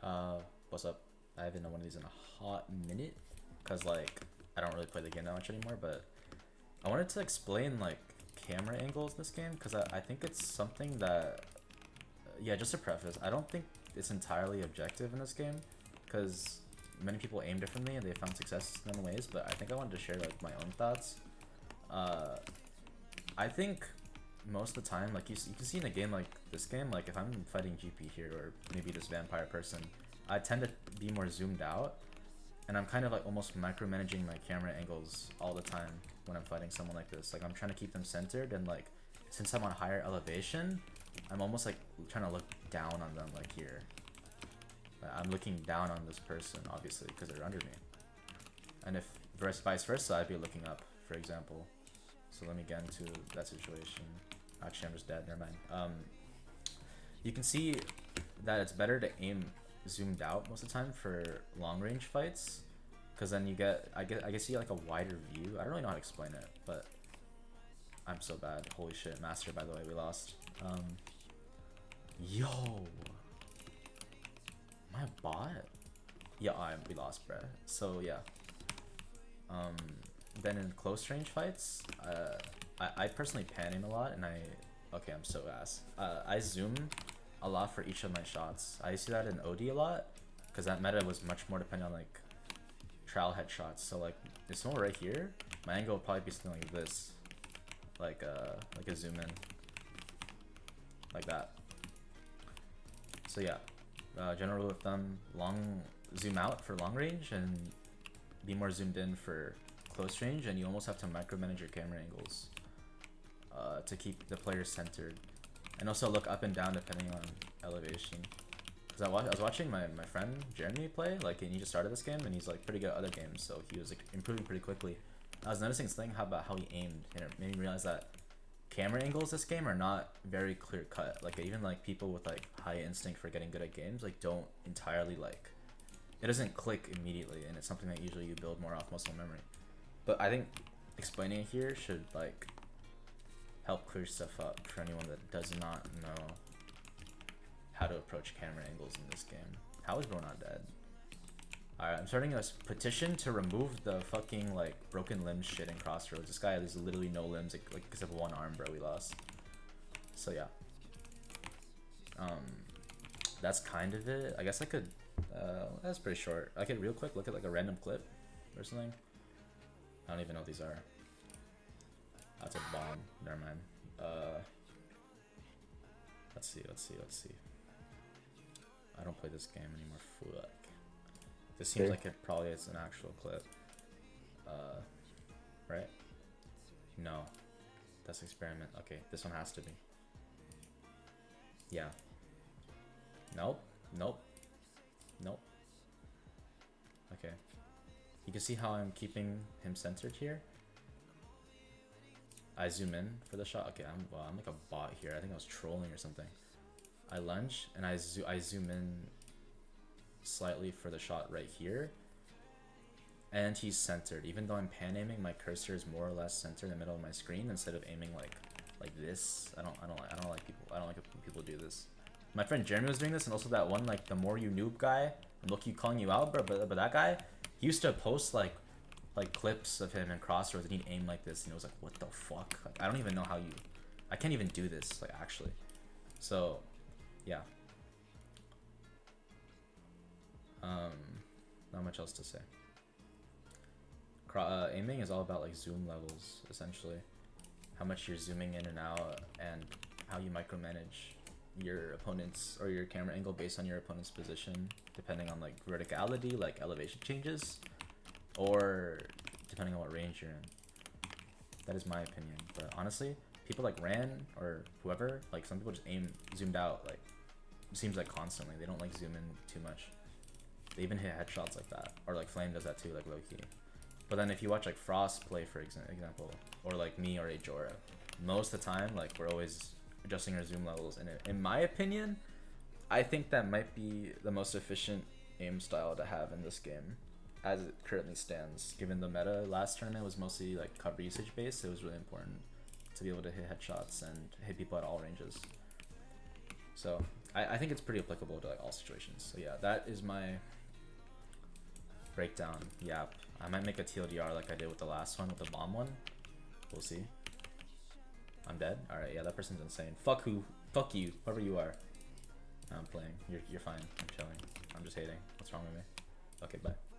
Uh, what's up? I haven't done one of these in a hot minute, cause like I don't really play the game that much anymore. But I wanted to explain like camera angles in this game, cause I think it's something that, yeah, just to preface, I don't think it's entirely objective in this game, cause many people aim differently and they found success in other ways. But I think I wanted to share like my own thoughts. Uh, I think most of the time, like you can see in a game like this game, like if I'm fighting GP here or maybe this vampire person, I tend to be more zoomed out, and I'm kind of like almost micromanaging my camera angles all the time when I'm fighting someone like this. Like I'm trying to keep them centered, and like since I'm on higher elevation, I'm almost like trying to look down on them like here. I'm looking down on this person obviously because they're under me, and if vice versa, I'd be looking up, for example. So let me get into that situation. Actually, I'm just dead. Never mind. You can see that it's better to aim zoomed out most of the time for long range fights, because then you get I guess you get like a wider view. I don't really know how to explain it, but I'm so bad. Holy shit, Master. By the way, we lost. Yo, my bot. Yeah, we lost, bruh. So yeah. Um, then in close range fights, I personally pan aim a lot, and okay, I'm so ass. I zoom a lot for each of my shots. I see that in OD a lot, because that meta was much more dependent on like trial headshots. So like if someone right here, my angle would probably be something like this, like a zoom in, like that. So yeah, general rule of thumb: zoom out for long range and be more zoomed in for close range, and you almost have to micromanage your camera angles to keep the player centered, and also look up and down depending on elevation. Because I was watching my friend Jeremy play, like, and he just started this game, and he's like pretty good at other games, so he was like improving pretty quickly. I was noticing this thing about how he aimed, and it made me realize that camera angles this game are not very clear cut. Like even like people with like high instinct for getting good at games like don't entirely like, it doesn't click immediately, and it's something that usually you build more off muscle memory. But I think explaining it here should like help clear stuff up for anyone that does not know how to approach camera angles in this game. How is bro not dead? Alright, I'm starting a petition to remove the fucking like broken limbs shit in Crossroads. This guy has literally no limbs like except for one arm, bro. We lost. So yeah. That's kind of it. I guess I could that's pretty short. I could real quick look at like a random clip or something. I don't even know what these are. That's a bomb. Never mind. Let's see. I don't play this game anymore. Fuck. This seems like it probably is an actual clip. Right? No. That's experiment. Okay, this one has to be. Yeah. Nope. Okay. You can see how I'm keeping him centered here. I zoom in for the shot. Okay, I'm like a bot here. I think I was trolling or something. I lunge and I zoom in slightly for the shot right here, and he's centered. Even though I'm pan aiming, my cursor is more or less centered in the middle of my screen instead of aiming like this. I don't like when people do this. My friend Jeremy was doing this, and also that one like the more you noob guy. I'm low-key calling you out, but that guy, he used to post like clips of him in Crossroads, and he'd aim like this, and it was like, what the fuck? Like, I don't even know how you. I can't even do this, like, actually. So, yeah. Not much else to say. Aiming is all about like zoom levels, essentially. How much you're zooming in and out, and how you micromanage your opponent's or your camera angle based on your opponent's position, depending on like verticality, like elevation changes, or depending on what range you're in. That is my opinion. But honestly, people like Ran or whoever, like some people just aim zoomed out, like it seems like constantly. They don't like zoom in too much. They even hit headshots like that, or like Flame does that too, like low-key. But then if you watch like Frost play, for example, or like me or Ajora, most of the time, like we're always adjusting our zoom levels. And in my opinion, I think that might be the most efficient aim style to have in this game, as it currently stands. Given the meta last tournament was mostly like cover usage based, it was really important to be able to hit headshots and hit people at all ranges. So I think it's pretty applicable to like all situations. So yeah, that is my breakdown. Yap. I might make a TLDR like I did with the last one, with the bomb one. We'll see. I'm dead? Alright, yeah, that person's insane. Fuck who? Fuck you, whoever you are. I'm playing. You're fine. I'm chilling. I'm just hating. What's wrong with me? Okay, bye.